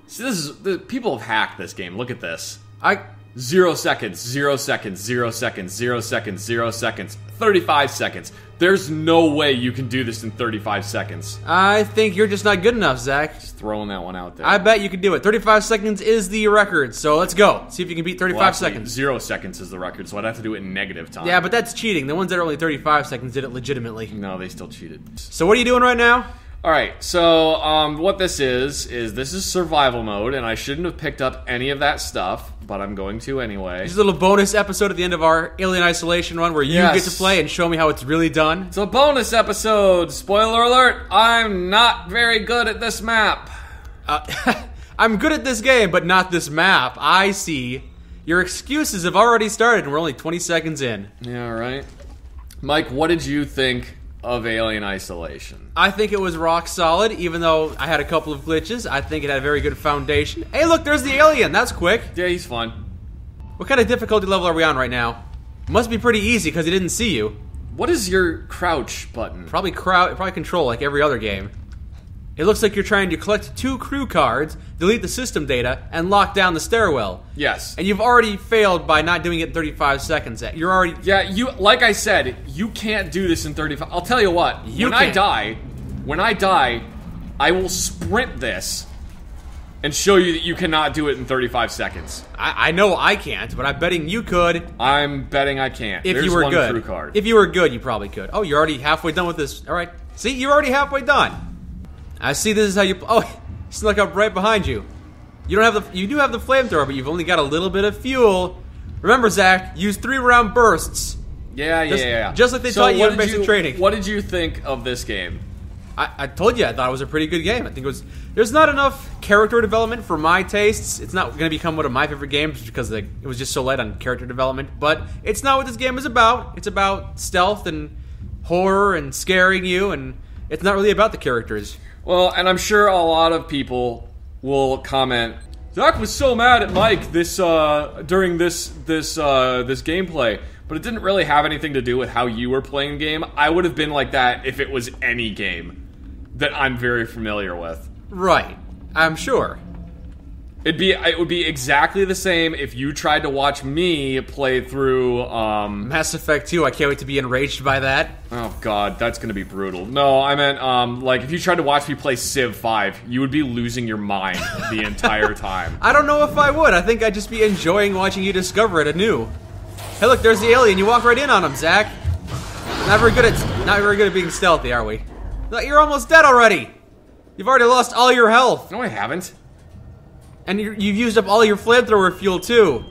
See, the people have hacked this game. Look at this. 0 seconds, 0 seconds, 0 seconds, 0 seconds, 0 seconds, 35 seconds. There's no way you can do this in 35 seconds. I think you're just not good enough, Zach. Just throwing that one out there. I bet you can do it. 35 seconds is the record, so let's go. See if you can beat 35 seconds. 0 seconds is the record, so I'd have to do it in negative time. Yeah, but that's cheating. The ones that are only 35 seconds did it legitimately. No, they still cheated. So what are you doing right now? Alright, so what this is this is survival mode, and I shouldn't have picked up any of that stuff, but I'm going to anyway. This is a little bonus episode at the end of our Alien Isolation run where you get to play and show me how it's really done. It's a bonus episode! Spoiler alert, I'm not very good at this map. I'm good at this game, but not this map. I see. Your excuses have already started, and we're only 20 seconds in. Yeah, right. Mike, what did you think of Alien Isolation? I think it was rock solid, even though I had a couple of glitches. I think it had a very good foundation. Hey, look, there's the alien. That's quick. Yeah, he's fun. What kind of difficulty level are we on right now? Must be pretty easy because he didn't see you. What is your crouch button? Probably control like every other game. It looks like you're trying to collect 2 crew cards, delete the system data, and lock down the stairwell. Yes. And you've already failed by not doing it in 35 seconds. You're already... Yeah, like I said, you can't do this in 35... I'll tell you what. When I die, I will sprint this and show you that you cannot do it in 35 seconds. I know I can't, but I'm betting you could. I'm betting I can't. If There's you were one good. crew card. If you were good, you probably could. Oh, you're already halfway done with this. All right. See, you're already halfway done. I see this is how you... Oh, he snuck up right behind you. You don't have the... You do have the flamethrower, but you've only got a little bit of fuel. Remember, Zach, use 3-round bursts. Yeah. Just like they taught you in basic training. What did you think of this game? I told you I thought it was a pretty good game. I think it was... There's not enough character development for my tastes. It's not going to become one of my favorite games because it was just so light on character development. But it's not what this game is about. It's about stealth and horror and scaring you, and it's not really about the characters. Well, and I'm sure a lot of people will comment, Zach was so mad at Mike during this gameplay, but it didn't really have anything to do with how you were playing the game. I would have been like that if it was any game that I'm very familiar with. Right. I'm sure. It would be exactly the same if you tried to watch me play through Mass Effect 2. I can't wait to be enraged by that. Oh god, that's gonna be brutal. No, I meant like if you tried to watch me play Civ 5, you would be losing your mind the entire time. I don't know if I would. I think I'd just be enjoying watching you discover it anew. Hey, look, there's the alien. You walk right in on him, Zach. Not very good at being stealthy, are we? Look, you're almost dead already. You've already lost all your health. No, I haven't. And you've used up all your flamethrower fuel, too.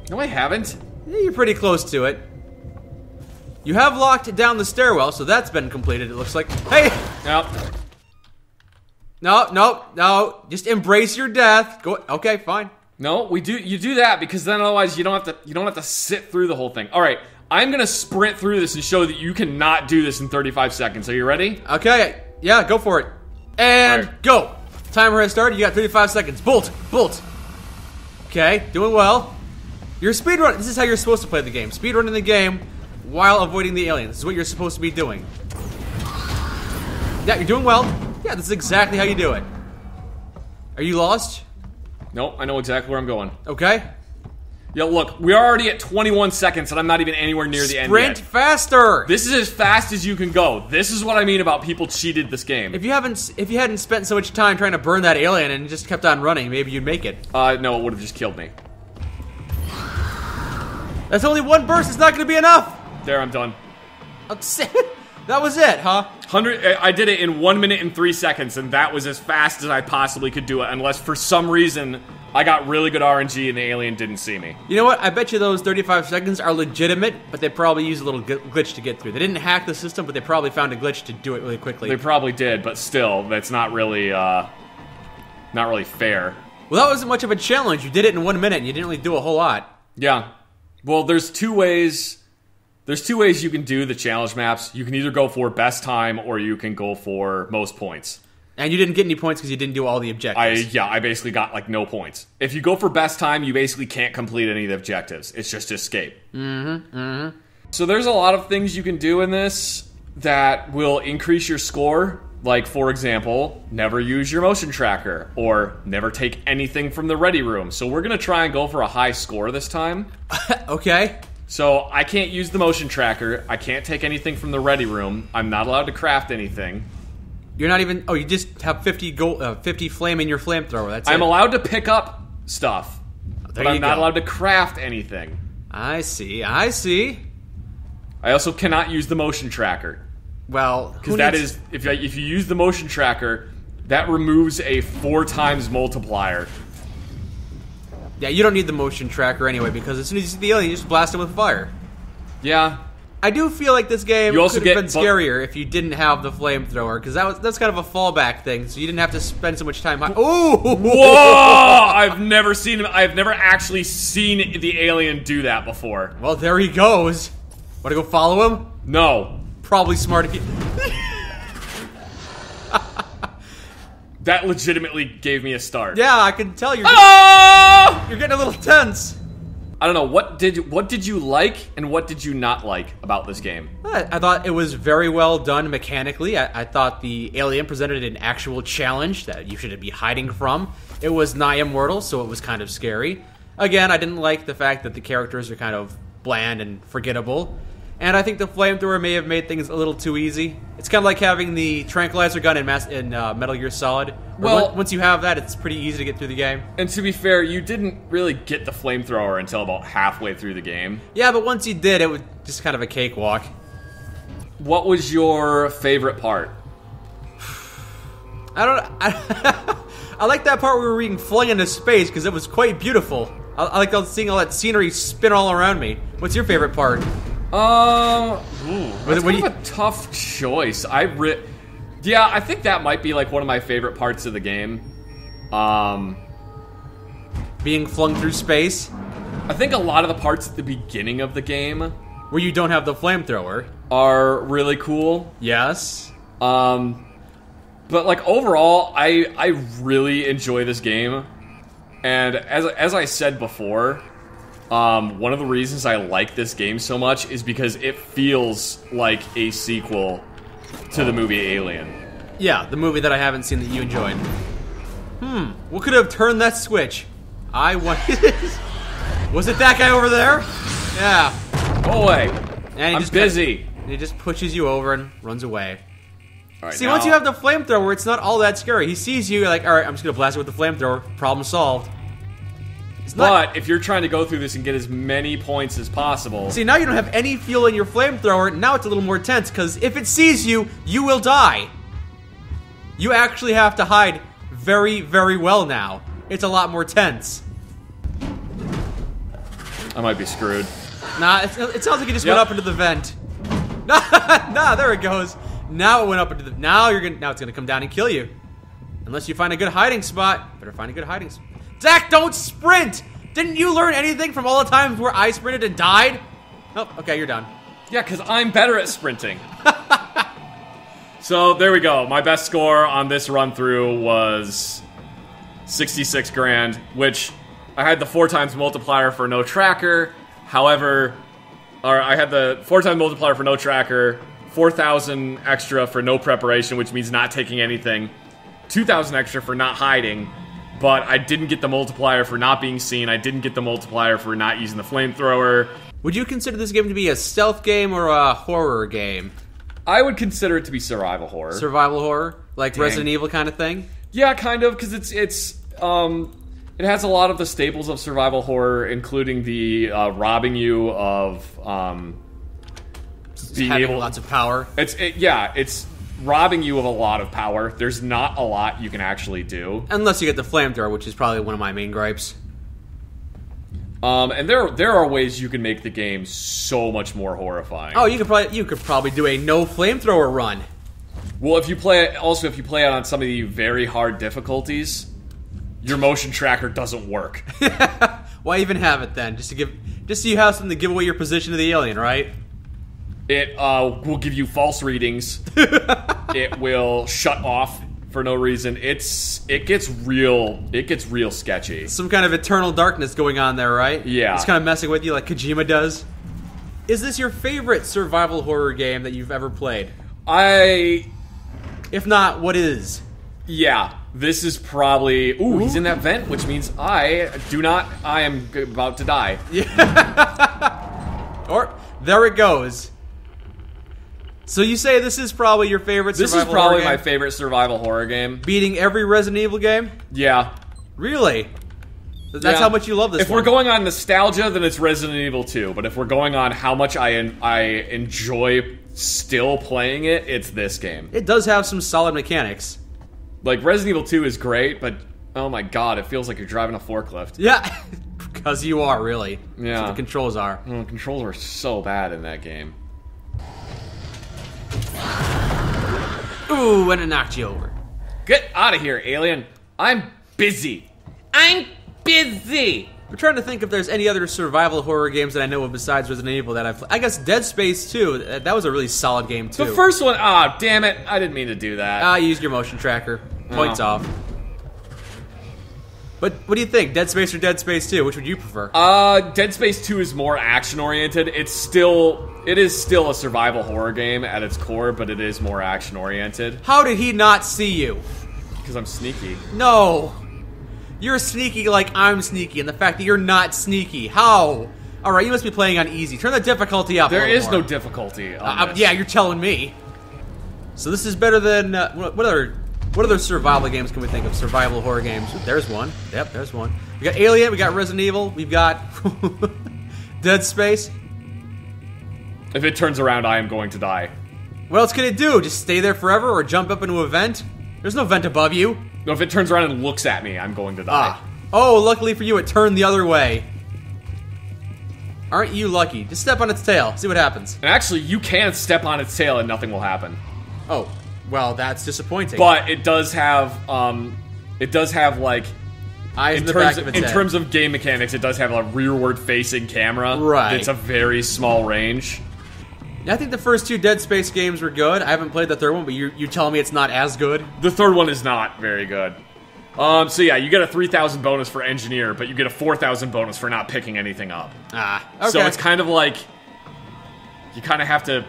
No, I haven't. Yeah, you're pretty close to it. You have locked down the stairwell, so that's been completed, it looks like. Hey! Nope. No. Just embrace your death. Go. Okay, fine. No, you do that because then otherwise you don't have to sit through the whole thing. All right, I'm going to sprint through this and show that you cannot do this in 35 seconds. Are you ready? Okay. Yeah, go for it. And right. Go. Timer has started. You got 35 seconds. Bolt. Okay, doing well. You're speedrunning. This is how you're supposed to play the game. Speedrunning the game while avoiding the aliens. This is what you're supposed to be doing. Yeah, you're doing well. Yeah, this is exactly how you do it. Are you lost? Nope, I know exactly where I'm going. Okay. Yeah, look, we're already at 21 seconds and I'm not even anywhere near the end yet. Sprint faster! This is as fast as you can go. This is what I mean about people cheated this game. If you hadn't spent so much time trying to burn that alien and just kept on running, maybe you'd make it. No, it would have just killed me. That's only one burst, it's not gonna be enough! There, I'm done. That was it, huh? I did it in 1 minute and 3 seconds, and that was as fast as I possibly could do it, unless for some reason I got really good RNG and the alien didn't see me. You know what? I bet you those 35 seconds are legitimate, but they probably used a little glitch to get through. They didn't hack the system, but they probably found a glitch to do it really quickly. They probably did, but still, that's not really fair. Well, that wasn't much of a challenge. You did it in 1 minute, and you didn't really do a whole lot. Yeah. Well, there's two ways you can do the challenge maps. You can either go for best time, or you can go for most points. And you didn't get any points because you didn't do all the objectives. I basically got, like, no points. If you go for best time, you basically can't complete any of the objectives. It's just escape. So there's a lot of things you can do in this that will increase your score. Like, for example, never use your motion tracker, or never take anything from the ready room. So we're going to try and go for a high score this time. Okay. So I can't use the motion tracker. I can't take anything from the ready room. I'm not allowed to craft anything. You're not even... Oh, you just have 50 gold, 50 flame in your flamethrower. That's I'm it. allowed to pick up stuff, but I'm not allowed to craft anything. I see. I see. I also cannot use the motion tracker. Well, because that is... If you use the motion tracker, that removes a 4 times multiplier. Yeah, you don't need the motion tracker anyway, because as soon as you see the alien, you just blast it with fire. Yeah. I do feel like this game could have been scarier if you didn't have the flamethrower, because that's kind of a fallback thing, so you didn't have to spend so much time... Ooh! Whoa! I've never actually seen the alien do that before. Well, there he goes. Want to go follow him? No. Probably smart if you... That legitimately gave me a start. Yeah, I can tell you're getting a little tense. I don't know, what did you like and what did you not like about this game? I thought it was very well done mechanically. I thought the alien presented an actual challenge that you should be hiding from. It was nigh immortal, so it was kind of scary. Again, I didn't like the fact that the characters are kind of bland and forgettable. And I think the flamethrower may have made things a little too easy. It's kind of like having the tranquilizer gun in Metal Gear Solid. Well, once you have that, it's pretty easy to get through the game. And to be fair, you didn't really get the flamethrower until about halfway through the game. Yeah, but once you did, it was just kind of a cakewalk. What was your favorite part? I like that part where we were being flung into space because it was quite beautiful. I like seeing all that scenery spin all around me. What's your favorite part? That's kind of a tough choice. Yeah, I think that might be like one of my favorite parts of the game. Being flung through space? I think a lot of the parts at the beginning of the game, where you don't have the flamethrower, are really cool. Yes. But like overall, I really enjoy this game. And as I said before, one of the reasons I like this game so much is because it feels like a sequel to the movie Alien. Yeah, the movie that I haven't seen that you enjoyed. What could have turned that switch? Was it that guy over there? Yeah. Go away. And I'm busy. He just pushes you over and runs away. All right, see, once you have the flamethrower, it's not all that scary. He sees you, you're like, alright, I'm just gonna blast it with the flamethrower. Problem solved. But if you're trying to go through this and get as many points as possible... See, now you don't have any fuel in your flamethrower. Now it's a little more tense, because if it sees you, you will die. You actually have to hide very, very well now. It's a lot more tense. I might be screwed. Nah, it sounds like it just went up into the vent. Nah, there it goes. Now it went up into the... Now it's gonna come down and kill you. Unless you find a good hiding spot. Better find a good hiding spot. Zach, don't sprint! Didn't you learn anything from all the times where I sprinted and died? Oh, okay, you're done. Yeah, because I'm better at sprinting. So, there we go. My best score on this run-through was 66 grand, which I had the 4 times multiplier for no tracker. However, I had the 4 times multiplier for no tracker, 4,000 extra for no preparation, which means not taking anything, 2,000 extra for not hiding, but I didn't get the multiplier for not being seen. I didn't get the multiplier for not using the flamethrower. Would you consider this game to be a stealth game or a horror game? I would consider it to be survival horror. Survival horror? Like Resident Evil kind of thing? Yeah, kind of, because it has a lot of the staples of survival horror, including the robbing you of being having lots of power. It's robbing you of a lot of power. There's not a lot you can actually do. Unless you get the flamethrower, which is probably one of my main gripes. And there are ways you can make the game so much more horrifying. Oh, you could probably do a no flamethrower run. Well, if you play it on some of the very hard difficulties, your motion tracker doesn't work. Why even have it then? Just so you have something to give away your position to the alien, right? It will give you false readings. It will shut off for no reason. It gets real sketchy. Some kind of eternal darkness going on there, right? Yeah. It's kind of messing with you like Kojima does. Is this your favorite survival horror game that you've ever played? I If not, what is? Yeah, this is probably... Ooh, he's in that vent, which means I am about to die. Yeah. Or, there it goes. So you say this is probably your favorite survival horror game? This is probably my favorite survival horror game. Beating every Resident Evil game? Yeah. Really? That's how much you love this If one. we're going on nostalgia, then it's Resident Evil 2. But if we're going on how much I enjoy still playing it, it's this game. It does have some solid mechanics. Like, Resident Evil 2 is great, but oh my god, it feels like you're driving a forklift. Yeah, because you are, really. Yeah. That's what the controls are. The controls are so bad in that game. Ooh, and it knocked you over. Get out of here, alien. I'm busy. I'm busy. I'm trying to think if there's any other survival horror games that I know of besides Resident Evil that I've played. I guess Dead Space 2, that was a really solid game, too. The first one, damn it. I didn't mean to do that. I used your motion tracker. Points off. But what do you think? Dead Space or Dead Space 2? Which would you prefer? Dead Space 2 is more action-oriented. It is still a survival horror game at its core, but it is more action-oriented. How did he not see you? Because I'm sneaky. No. You're sneaky like I'm sneaky, and the fact that you're not sneaky. How? Alright, you must be playing on easy. Turn the difficulty up. There is more. no difficulty on this. Yeah, you're telling me. So this is better than... what other survival games can we think of? Survival horror games. Ooh, there's one. Yep, there's one. We got Alien, we got Resident Evil, we've got Dead Space. If it turns around, I am going to die. What else can it do? Just stay there forever or jump up into a vent? There's no vent above you. No, if it turns around and looks at me, I'm going to die. Oh, luckily for you, it turned the other way. Aren't you lucky? Just step on its tail. See what happens. And actually, you can step on its tail and nothing will happen. Oh, well, that's disappointing. But it does have like... Eyes in the back of its in head. terms of game mechanics, it does have a rearward-facing camera. Right. It's a very small range. I think the first two Dead Space games were good. I haven't played the third one, but you're telling me it's not as good? The third one is not very good. So yeah, you get a 3,000 bonus for engineer, but you get a 4,000 bonus for not picking anything up. Okay. So it's kind of like... You kind of have to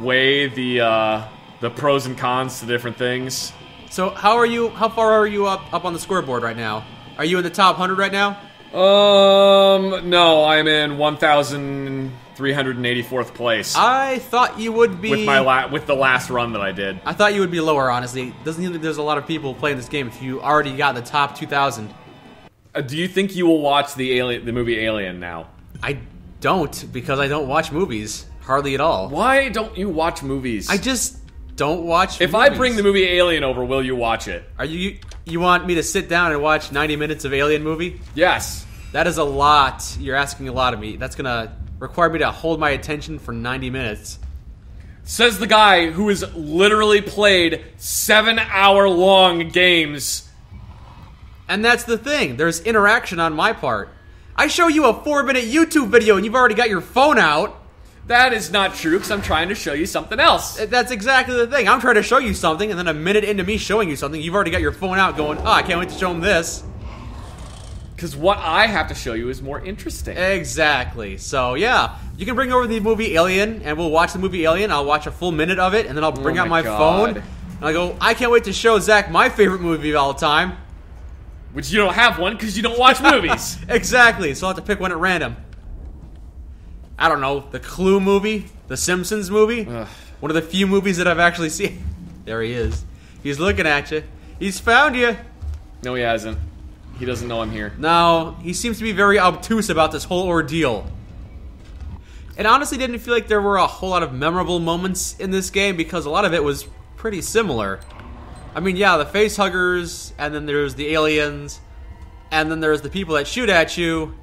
weigh the pros and cons to different things. So how far are you up on the scoreboard right now? Are you in the top 100 right now? No, I'm in 1,384th place. I thought you would be... With the last run that I did. I thought you would be lower, honestly. Doesn't seem like there's a lot of people playing this game if you already got in the top 2,000. Do you think you will watch the movie Alien now? I don't, because I don't watch movies. Hardly at all. Why don't you watch movies? I just don't watch If movies. I bring the movie Alien over, will you watch it? Are you want me to sit down and watch 90 minutes of Alien movie? Yes. That is a lot. You're asking a lot of me. That's gonna require me to hold my attention for 90 minutes. Says the guy who has literally played 7-hour-long games. And that's the thing. There's interaction on my part. I show you a 4-minute YouTube video and you've already got your phone out. That is not true, because I'm trying to show you something else. That's exactly the thing. I'm trying to show you something, and then a minute into me showing you something, you've already got your phone out going, I can't wait to show him this. Because what I have to show you is more interesting. Exactly. So, yeah. You can bring over the movie Alien, and we'll watch the movie Alien. I'll watch a full minute of it, and then I'll bring out my phone. And I'll go, I can't wait to show Zach my favorite movie of all time. Which you don't have one, because you don't watch movies. Exactly. So I'll have to pick one at random. I don't know, the Clue movie, the Simpsons movie, one of the few movies that I've actually seen. There he is. He's looking at you. He's found you. No, he hasn't. He doesn't know I'm here. No, he seems to be very obtuse about this whole ordeal. It honestly didn't feel like there were a whole lot of memorable moments in this game because a lot of it was pretty similar. I mean, yeah, the face huggers, and then there's the aliens, and then there's the people that shoot at you.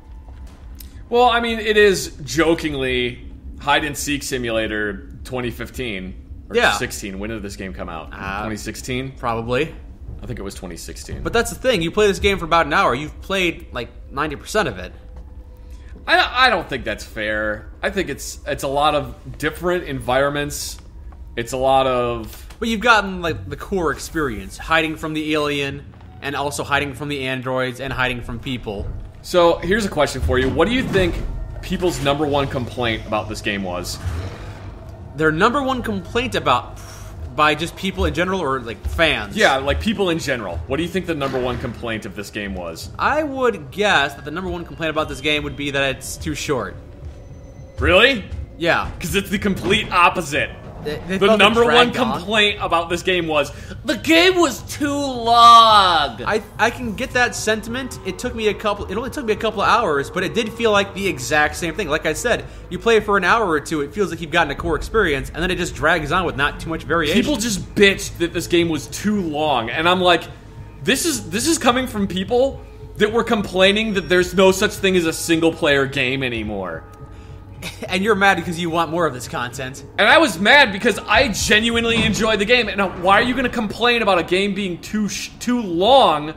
Well, I mean, it is jokingly hide-and-seek simulator 2015. Or 16. When did this game come out? 2016? Probably. I think it was 2016. But that's the thing. You play this game for about an hour. You've played, like, 90% of it. I don't think that's fair. I think it's a lot of different environments. It's a lot of... But you've gotten, like, the core experience. Hiding from the alien, and also hiding from the androids, and hiding from people. So, here's a question for you. What do you think people's number one complaint about this game was? Their number one complaint about By just people in general, or like fans? Yeah, like people in general. What do you think the #1 complaint of this game was? I would guess that the #1 complaint about this game would be that it's too short. Really? Yeah. Because it's the complete opposite. They The felt it #1 dragged on. complaint about this game was, the game was too long! I can get that sentiment. It only took me a couple of hours, but it did feel like the exact same thing. Like I said, you play it for an hour or two, it feels like you've gotten a core experience, and then it just drags on with not too much variation. People just bitched that this game was too long, and I'm like, this is coming from people that were complaining that there's no such thing as a single-player game anymore. And you're mad because you want more of this content. And I was mad because I genuinely enjoyed the game. And why are you going to complain about a game being too long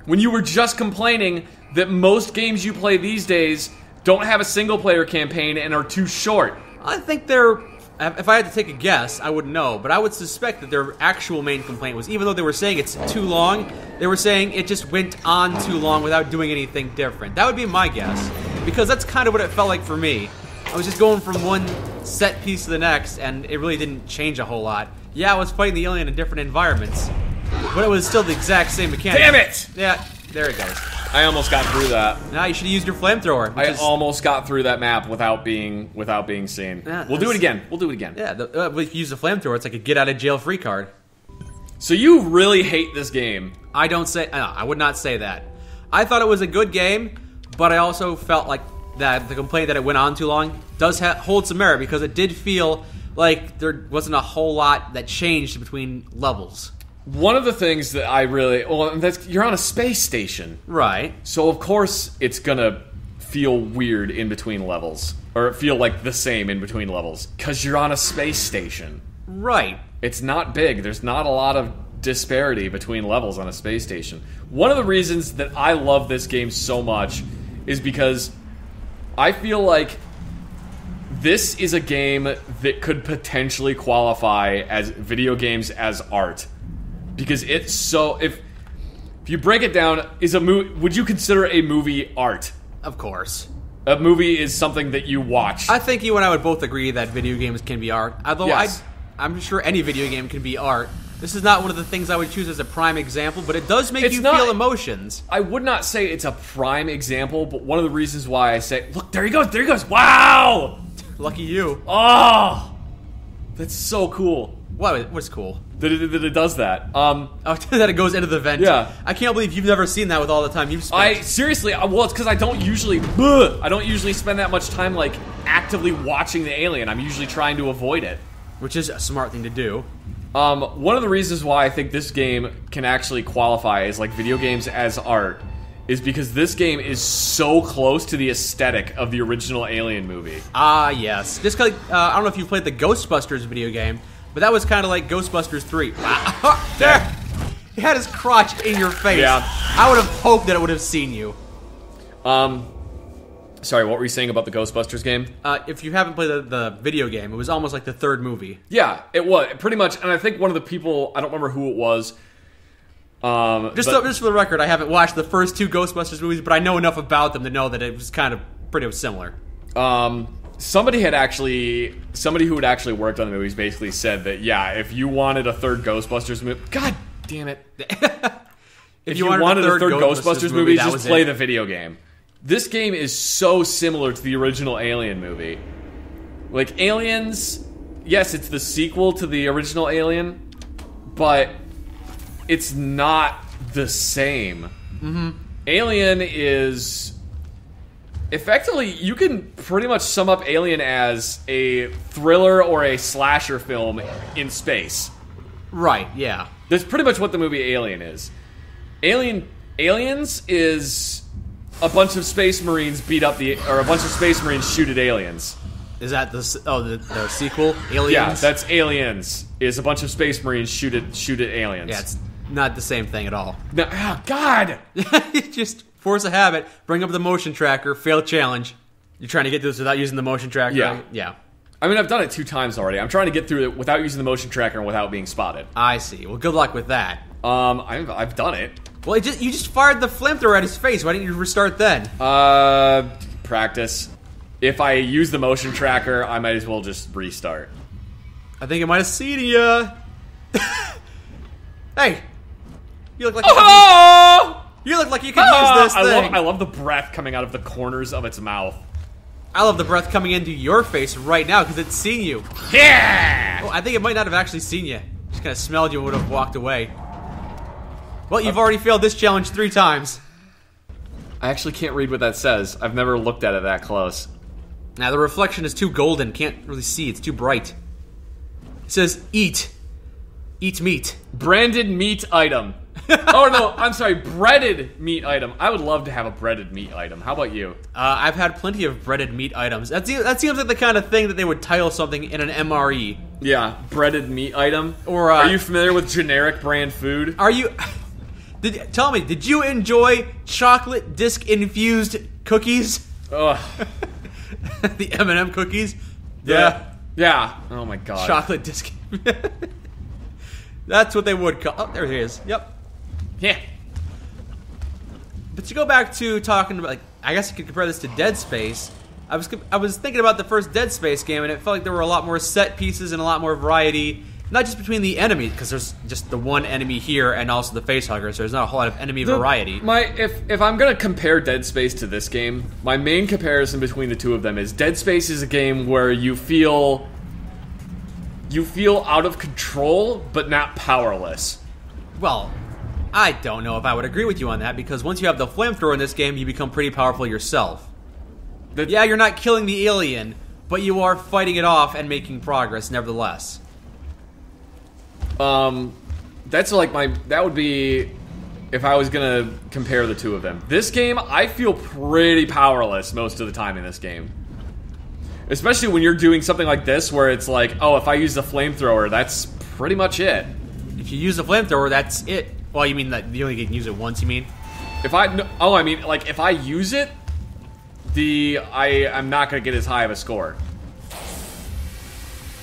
when you were just complaining that most games you play these days don't have a single-player campaign and are too short? I think if I had to take a guess, I wouldn't know, but I would suspect that their actual main complaint was, even though they were saying it's too long, they were saying it just went on too long without doing anything different. That would be my guess, because that's kind of what it felt like for me. I was just going from one set piece to the next, and it really didn't change a whole lot. Yeah, I was fighting the alien in different environments, but it was still the exact same mechanic. Damn it! Yeah, there it goes. I almost got through that. Now you should have used your flamethrower. I almost got through that map without being seen. Yeah, we'll do it again. We'll do it again. Yeah, if you use the flamethrower, it's like a get-out-of-jail-free card. So you really hate this game? I would not say that. I thought it was a good game, but I also felt like that the complaint that it went on too long does hold some merit, because it did feel like there wasn't a whole lot that changed between levels. One of the things that you're on a space station. Right. So of course it's gonna feel weird in between levels. Or feel like the same in between levels. Because you're on a space station. Right. It's not big. There's not a lot of disparity between levels on a space station. One of the reasons that I love this game so much is because I feel like this is a game that could potentially qualify as video games as art. Because it's so... If you break it down, would you consider a movie art? Of course. A movie is something that you watch. I think you and I would both agree that video games can be art. Although yes. I'm sure any video game can be art. This is not one of the things I would choose as a prime example, but it does make you feel emotions. I would not say it's a prime example, but one of the reasons why I say, look, there he goes, wow! Lucky you. Oh! That's so cool. What's cool? That it does that. That it goes into the vent. Yeah. I can't believe you've never seen that with all the time you've spent. Seriously, it's because I don't usually spend that much time, like, actively watching the alien. I'm usually trying to avoid it. Which is a smart thing to do. One of the reasons why I think this game can actually qualify as like video games as art is because this game is so close to the aesthetic of the original Alien movie. Ah, yes. Just like, I don't know if you played the Ghostbusters video game, but that was kind of like Ghostbusters 3. Wow. There! He had his crotch in your face. Yeah. I would have hoped that it would have seen you. Sorry, what were you saying about the Ghostbusters game? If you haven't played the video game, it was almost like the third movie. Yeah, it was. Pretty much. And I think one of the people, I don't remember who it was. Just for the record, I haven't watched the first two Ghostbusters movies, but I know enough about them to know that it was kind of pretty similar. Somebody who had actually worked on the movies basically said that, yeah, if you wanted a third Ghostbusters movie... God damn it. If you wanted a third Ghostbusters movie, just play the video game. This game is so similar to the original Alien movie. Like, Aliens, yes, it's the sequel to the original Alien, but it's not the same. Mm-hmm. Alien is... Effectively, you can pretty much sum up Alien as a thriller or a slasher film in space. Right, yeah. That's pretty much what the movie Alien is. Aliens is... a bunch of space marines a bunch of space marines shoot at aliens. Is that the sequel? Aliens? Yeah, that's Aliens. Is a bunch of space marines shoot at aliens. Yeah, it's not the same thing at all. No, oh, God! Just force a habit, bring up the motion tracker, fail challenge. You're trying to get through this without using the motion tracker? Yeah. Right? Yeah. I mean, I've done it 2 times already. I'm trying to get through it without using the motion tracker and without being spotted. I see. Well, good luck with that. I've done it. Well, you just fired the flamethrower at his face. Why didn't you restart then? Practice. If I use the motion tracker, I might as well just restart. I think it might have seen you. Hey, you look like you look like you can use this thing. I love the breath coming out of the corners of its mouth. I love the breath coming into your face right now because it's seen you. Yeah! Oh, I think it might not have actually seen you. Just kind of smelled you and would have walked away. Well, you've already failed this challenge 3 times. I actually can't read what that says. I've never looked at it that close. Now, the reflection is too golden. Can't really see. It's too bright. It says, eat. Eat meat. Branded meat item. Oh, no, I'm sorry. Breaded meat item. I would love to have a breaded meat item. How about you? I've had plenty of breaded meat items. That seems like the kind of thing that they would title something in an MRE. Yeah, breaded meat item. Or, are you familiar with generic brand food? Are you... Tell me, did you enjoy chocolate disc-infused cookies? Ugh. The M&M cookies? Yeah. Oh my god. Chocolate disc. That's what they would call... Oh, there he is. Yep. Yeah. But to go back to talking about... I guess you could compare this to Dead Space. I was thinking about the first Dead Space game, and it felt like there were a lot more set pieces and a lot more variety. Not just between the enemies, because there's just the one enemy here and also the facehugger, so there's not a whole lot of enemy variety. If I'm gonna compare Dead Space to this game, my main comparison between the two of them is Dead Space is a game where you feel out of control, but not powerless. Well, I don't know if I would agree with you on that, because once you have the flamethrower in this game, you become pretty powerful yourself. Yeah, you're not killing the alien, but you are fighting it off and making progress, nevertheless. That's like that would be if I was gonna compare the two of them. This game, I feel pretty powerless most of the time in this game. Especially when you're doing something like this where it's like, oh, if I use the flamethrower, that's pretty much it. If you use the flamethrower, that's it. Well, you mean that you only can use it once, you mean? If I use it, I'm not gonna get as high of a score.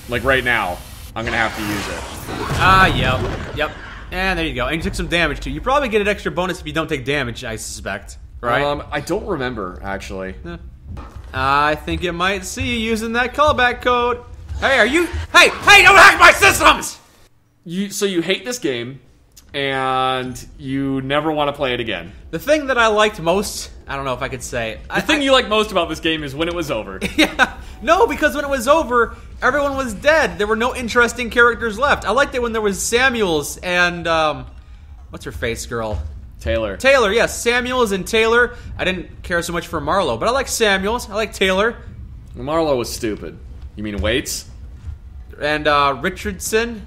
Like right now. I'm gonna have to use it. Yep. And there you go. And you took some damage too. You probably get an extra bonus if you don't take damage, I suspect. Right? I don't remember, actually. I think it might see you using that callback code. Hey, Hey, don't hack my systems! So you hate this game, and you never want to play it again. The thing that I liked most, I don't know if I could say. The thing you like most about this game is when it was over. Yeah. No, because when it was over, everyone was dead. There were no interesting characters left. I liked it when there was Samuels and, what's her face girl? Taylor, yes. Samuels and Taylor. I didn't care so much for Marlo, but I like Samuels. I like Taylor. Marlo was stupid. You mean Waits? And, Ricardo.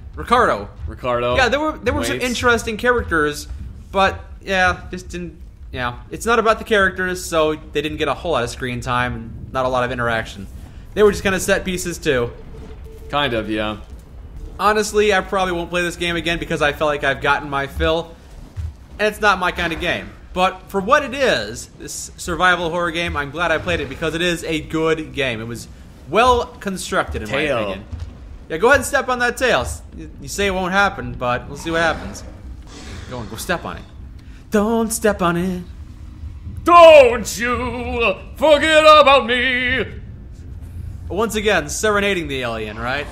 Yeah, there were some interesting characters, but, yeah, just didn't... Yeah, it's not about the characters, so they didn't get a whole lot of screen time and not a lot of interaction. They were just kind of set pieces, too. Kind of, yeah. Honestly, I probably won't play this game again because I felt like I've gotten my fill, and it's not my kind of game. But for what it is, this survival horror game, I'm glad I played it because it is a good game. It was well constructed, in my opinion. Yeah, go ahead and step on that tail. You say it won't happen, but we'll see what happens. Go step on it. Don't step on it. Don't you forget about me. Once again, serenading the alien, right?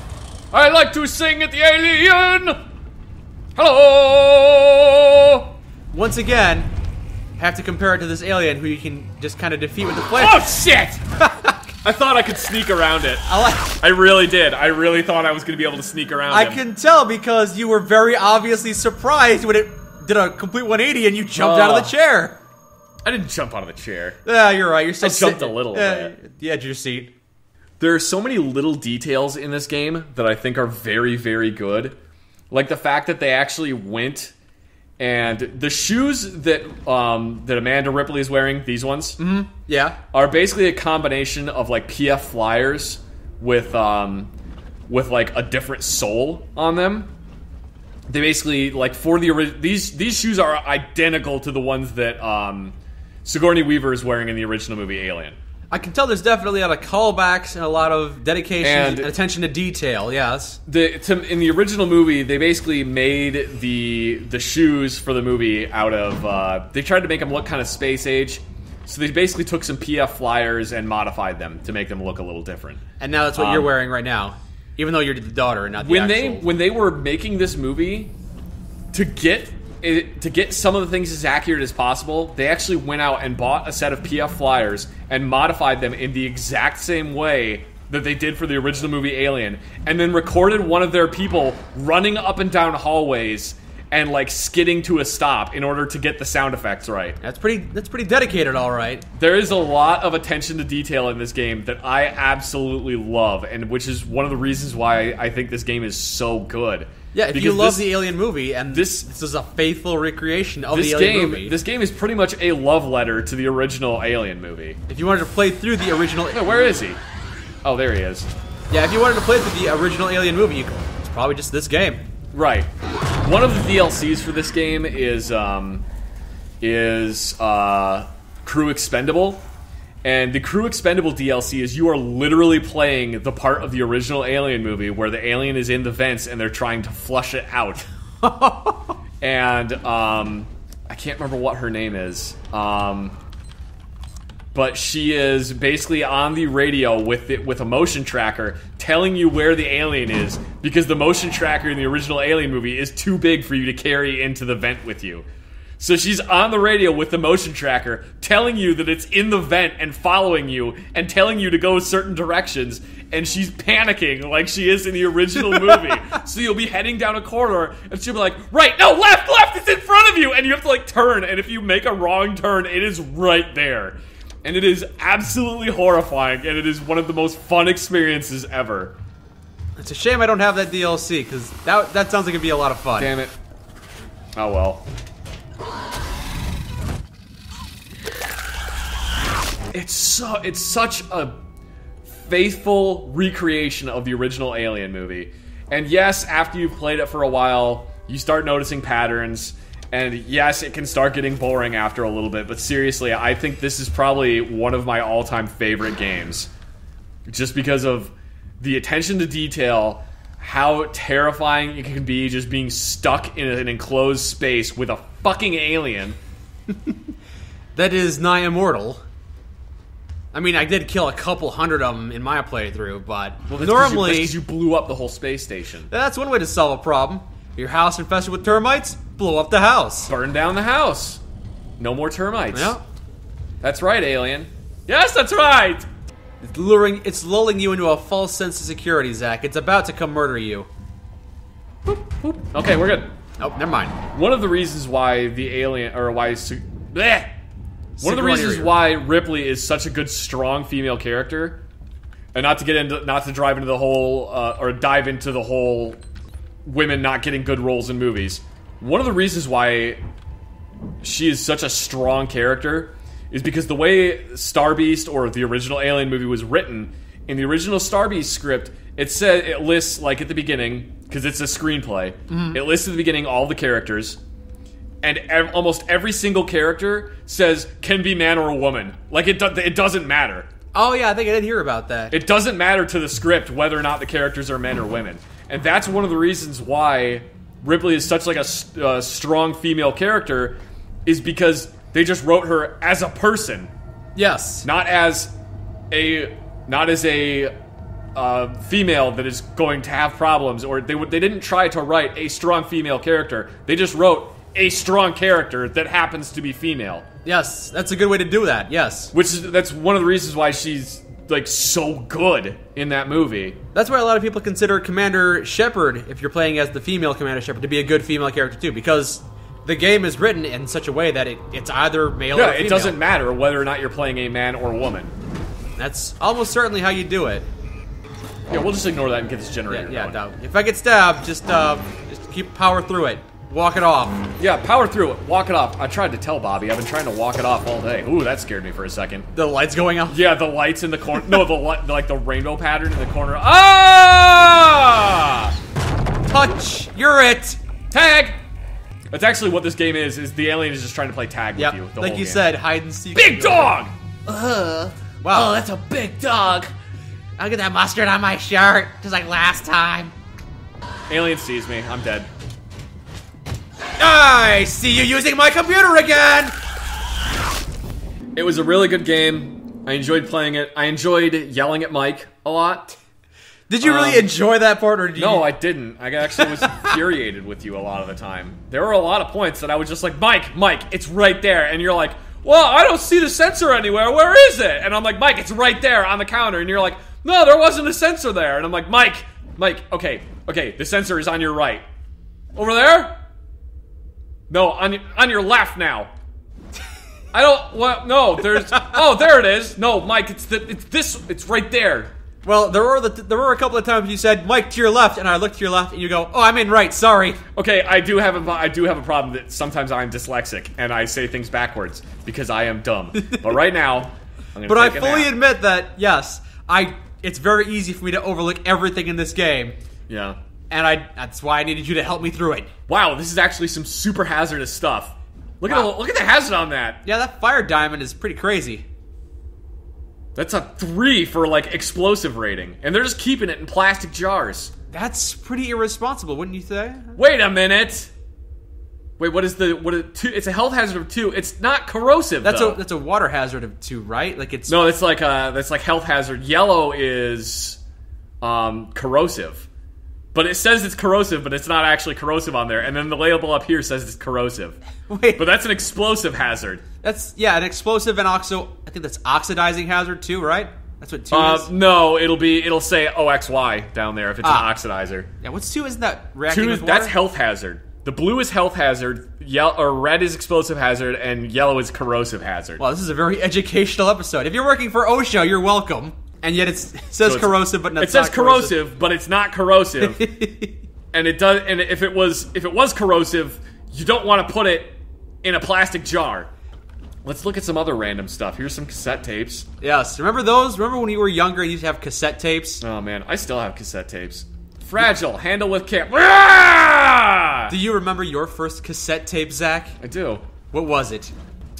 I like to sing at the alien. Hello. Once again, have to compare it to this alien who you can just kind of defeat with the flame. Oh, shit! I thought I could sneak around it. I really did. I really thought I was going to be able to sneak around I can tell because you were very obviously surprised when it did a complete 180 and you jumped out of the chair. I didn't jump out of the chair. Yeah, you're right. You're still I jumped a little bit. The edge of your seat. There are so many little details in this game that I think are very, very good. Like the fact that they actually went and the shoes that Amanda Ripley is wearing, these ones, yeah, are basically a combination of like PF Flyers with like a different sole on them. They basically like for these shoes are identical to the ones that Sigourney Weaver is wearing in the original movie Alien. I can tell there's definitely a lot of callbacks and a lot of dedication and attention to detail, yes. In the original movie, they basically made the shoes for the movie out of... they tried to make them look kind of space age. So they basically took some PF Flyers and modified them to make them look a little different. And now that's what you're wearing right now. Even though you're the daughter and not the actual. When they were making this movie, to get some of the things as accurate as possible, they actually went out and bought a set of PF flyers and modified them in the exact same way that they did for the original movie Alien, and then recorded one of their people running up and down hallways and like skidding to a stop in order to get the sound effects right. That's pretty dedicated, all right. There is a lot of attention to detail in this game that I absolutely love, and which is one of the reasons why I think this game is so good. Yeah, if you love the Alien movie, and this is a faithful recreation of the Alien movie. This game is pretty much a love letter to the original Alien movie. If you wanted to play through the original... Yeah, where is he? Oh, there he is. Yeah, if you wanted to play through the original Alien movie, it's probably just this game. Right. One of the DLCs for this game is Crew Expendable. And the Crew Expendable DLC is you are literally playing the part of the original Alien movie where the alien is in the vents and they're trying to flush it out. And I can't remember what her name is. But she is basically on the radio with a motion tracker telling you where the alien is, because the motion tracker in the original Alien movie is too big for you to carry into the vent with you. So she's on the radio with the motion tracker telling you that it's in the vent and following you and telling you to go certain directions, and she's panicking like she is in the original movie. So you'll be heading down a corridor and she'll be like, right, no, left, it's in front of you, and you have to like turn, and if you make a wrong turn, it is right there. And it is absolutely horrifying, and it is one of the most fun experiences ever. It's a shame I don't have that DLC, because that sounds like it'd be a lot of fun. Damn it. Oh well. It's such a faithful recreation of the original Alien movie. And yes, after you've played it for a while, you start noticing patterns. And yes, it can start getting boring after a little bit, but seriously, I think this is probably one of my all-time favorite games. Just because of the attention to detail, how terrifying it can be just being stuck in an enclosed space with a fucking alien. That is nigh immortal. I mean, I did kill a couple hundred of them in my playthrough, but normally... That's because you blew up the whole space station. That's one way to solve a problem. Your house infested with termites? Blow up the house. Burn down the house. No more termites. Yeah. That's right, alien. Yes, that's right! It's lulling you into a false sense of security, Zach. It's about to come murder you. Boop, boop. Okay, we're good. Oh, never mind. One of the reasons why the alien, or why... Bleh! One of the reasons why Ripley is such a good, strong female character, and not to drive into the whole, or dive into the whole women not getting good roles in movies. One of the reasons why she is such a strong character is because the way Star Beast, or the original Alien movie, was written, in the original Star Beast script, it lists, like at the beginning, because it's a screenplay, it lists at the beginning all the characters, and almost every single character says, can be man or a woman. Like, it doesn't matter. Oh yeah, I think I did hear about that. It doesn't matter to the script whether or not the characters are men or women. And that's one of the reasons why Ripley is such like a strong female character, is because they just wrote her as a person. Yes. Not as a female that is going to have problems, or they didn't try to write a strong female character. They just wrote a strong character that happens to be female. Yes, that's a good way to do that. Yes. That's one of the reasons why she's like so good in that movie. That's why a lot of people consider Commander Shepard, if you're playing as the female Commander Shepard, to be a good female character too, because the game is written in such a way that it's either male or female. It doesn't matter whether or not you're playing a man or a woman. That's almost certainly how you do it. Yeah, we'll just ignore that and get this generator going. No. If I get stabbed, just keep power through it. Walk it off. Yeah, power through it. Walk it off. I tried to tell Bobby. I've been trying to walk it off all day. Ooh, that scared me for a second. The lights going off? Yeah, the lights in the corner. No, the rainbow pattern in the corner. Ah! Touch. You're it. Tag. That's actually what this game is the alien is just trying to play tag with you. Like you said, hide and seek. Big dog! Wow. Oh, that's a big dog. I'll get that mustard on my shirt, just like last time. Alien sees me. I'm dead. I see you using my computer again! It was a really good game. I enjoyed playing it. I enjoyed yelling at Mike a lot. Did you really enjoy that part, or did you? No, I didn't. I actually was infuriated with you a lot of the time. There were a lot of points that I was just like, Mike, it's right there. And you're like, well, I don't see the sensor anywhere. Where is it? And I'm like, Mike, it's right there on the counter. And you're like, no, there wasn't a sensor there. And I'm like, Mike, okay, the sensor is on your right. Over there? No, on your left now. I don't, what, no, there's, oh, there it is. No, Mike, it's right there. Well, there were a couple of times you said, Mike, to your left, and I looked to your left, and you go, oh, I'm in right, sorry. Okay, I do have a problem that sometimes I'm dyslexic, and I say things backwards, because I am dumb. But right now, I'm gonna take a fully nap. admit that, yes, it's very easy for me to overlook everything in this game. Yeah. And that's why I needed you to help me through it. Wow, this is actually some super hazardous stuff. Look at the hazard on that. Yeah, that fire diamond is pretty crazy. That's a 3 for, like, explosive rating. And they're just keeping it in plastic jars. That's pretty irresponsible, wouldn't you say? Wait a minute. Wait, what is 2? It's a health hazard of 2. It's not corrosive, though. That's a water hazard of 2, right? Like it's No, that's like health hazard. Yellow is corrosive. But it says it's corrosive, but it's not actually corrosive on there. And then the label up here says it's corrosive. Wait. But that's an explosive hazard. That's, yeah, an explosive and also, I think that's oxidizing hazard too, right? That's what 2 is? No, it'll say OXY down there if it's an oxidizer. Yeah, what's 2? Isn't that reacting 2 with water? that's health hazard. The blue is health hazard, red is explosive hazard, and yellow is corrosive hazard. Well, this is a very educational episode. If you're working for OSHA, you're welcome. And yet it says corrosive, but not. It says corrosive, but it's not corrosive. And it does. And if it was corrosive, you don't want to put it in a plastic jar. Let's look at some other random stuff. Here's some cassette tapes. Yes, remember those? Remember when you were younger and you used to have cassette tapes? Oh man, I still have cassette tapes. Fragile, handle with care. Do you remember your first cassette tape, Zach? I do. What was it?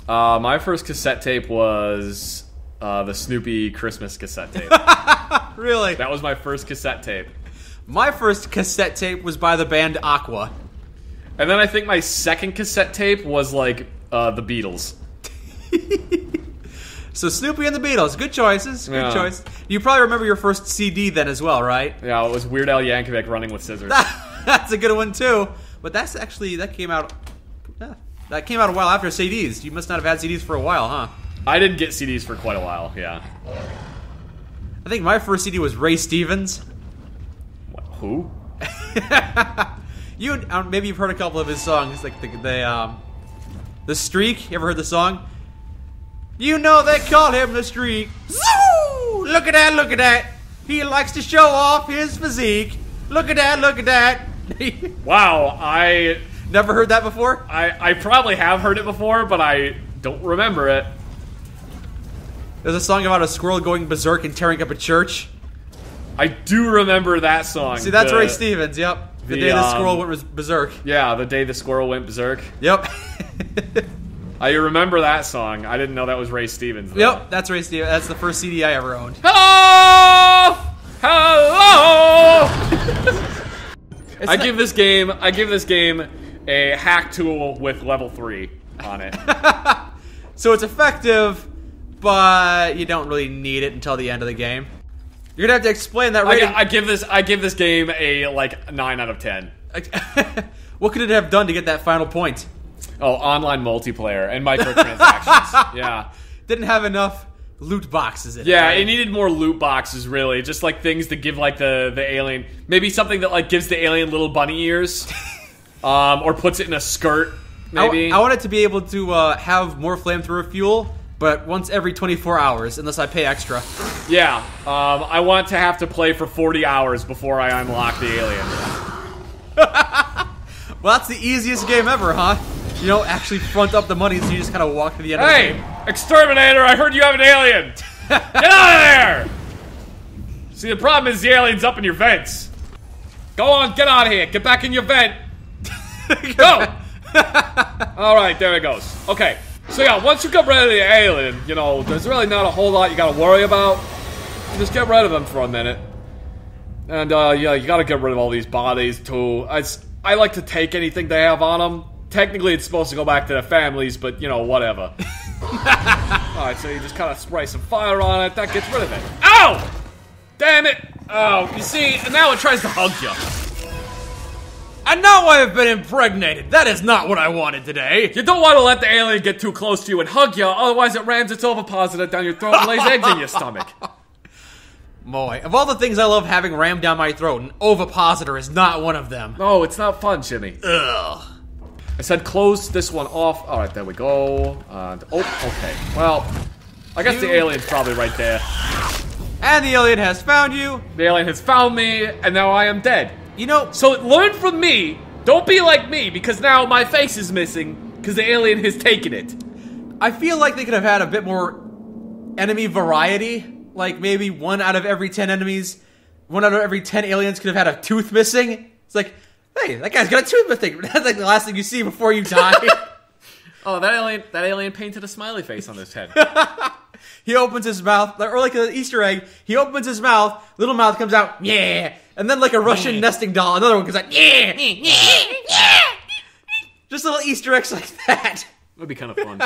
My first cassette tape was the Snoopy Christmas cassette tape. Really? That was my first cassette tape. My first cassette tape was by the band Aqua. And then I think my second cassette tape was like the Beatles. So Snoopy and the Beatles, good choices. Good Yeah. choice. You probably remember your first CD then as well, right? Yeah, it was Weird Al Yankovic running with scissors. That's a good one too. But that came out. That came out a while after CDs. You must not have had CDs for a while, huh? I didn't get CDs for quite a while. Yeah. I think my first CD was Ray Stevens. Who? Maybe you've heard a couple of his songs, like the Streak. You ever heard the song? You know they call him the Streak. Zoo! Look at that! Look at that! He likes to show off his physique. Look at that! Look at that! Wow, I never heard that before. I probably have heard it before, but I don't remember it. There's a song about a squirrel going berserk and tearing up a church. I do remember that song. See, that's Ray Stevens. Yep. The day the squirrel went berserk. Yeah, the day the squirrel went berserk. Yep. I remember that song. I didn't know that was Ray Stevens, though. Yep, that's Ray Stevens. That's the first CD I ever owned. Hello! Hello! I give this game a hack tool with level 3 on it. So it's effective, but you don't really need it until the end of the game. You're gonna have to explain that rating. I give this game a like 9 out of 10. What could it have done to get that final point? Oh, online multiplayer and microtransactions. Yeah. Didn't have enough loot boxes in it. Yeah, right? it needed more loot boxes, really. Just like things to give like the alien, maybe something that like gives the alien little bunny ears, or puts it in a skirt. Maybe I want it to be able to have more flamethrower fuel, but once every 24 hours, unless I pay extra. Yeah, I want to have to play for 40 hours before I unlock the alien. Well, that's the easiest game ever, huh? You don't actually front up the money, so you just kind of walk to the end of the game. Hey, exterminator! I heard you have an alien. Get out of there! See, the problem is the alien's up in your vents. Go on, get out of here. Get back in your vent. Go. All right, there it goes. Okay, so yeah, once you get rid of the alien, you know, there's really not a whole lot you gotta worry about. Just get rid of them for a minute. And, yeah, you gotta get rid of all these bodies, too. I like to take anything they have on them. Technically, it's supposed to go back to their families, but, you know, whatever. Alright, so you just kind of spray some fire on it. That gets rid of it. Ow! Damn it! Oh, you see, now it tries to hug you. And now I have been impregnated. That is not what I wanted today. You don't want to let the alien get too close to you and hug you, otherwise it rams its ovipositor down your throat and lays eggs in your stomach. Boy, of all the things I love having rammed down my throat, an ovipositor is not one of them. No, it's not fun, Jimmy. Ugh. I said close this one off. Alright, there we go. Okay. Well, I guess the alien's probably right there. And the alien has found you. The alien has found me, and now I am dead. You know, So learn from me. Don't be like me, because now my face is missing, because the alien has taken it. I feel like they could have had a bit more enemy variety. Like maybe 1 out of every 10 enemies, 1 out of every 10 aliens could have had a tooth missing. It's like, hey, that guy's got a tooth missing. That's like the last thing you see before you die. Oh, that alien painted a smiley face on his head. He opens his mouth, or like an Easter egg, he opens his mouth, little mouth comes out, yeah. And then like a Russian nesting doll, another one comes out, yeah. Just little Easter eggs like that. That'd be kind of fun.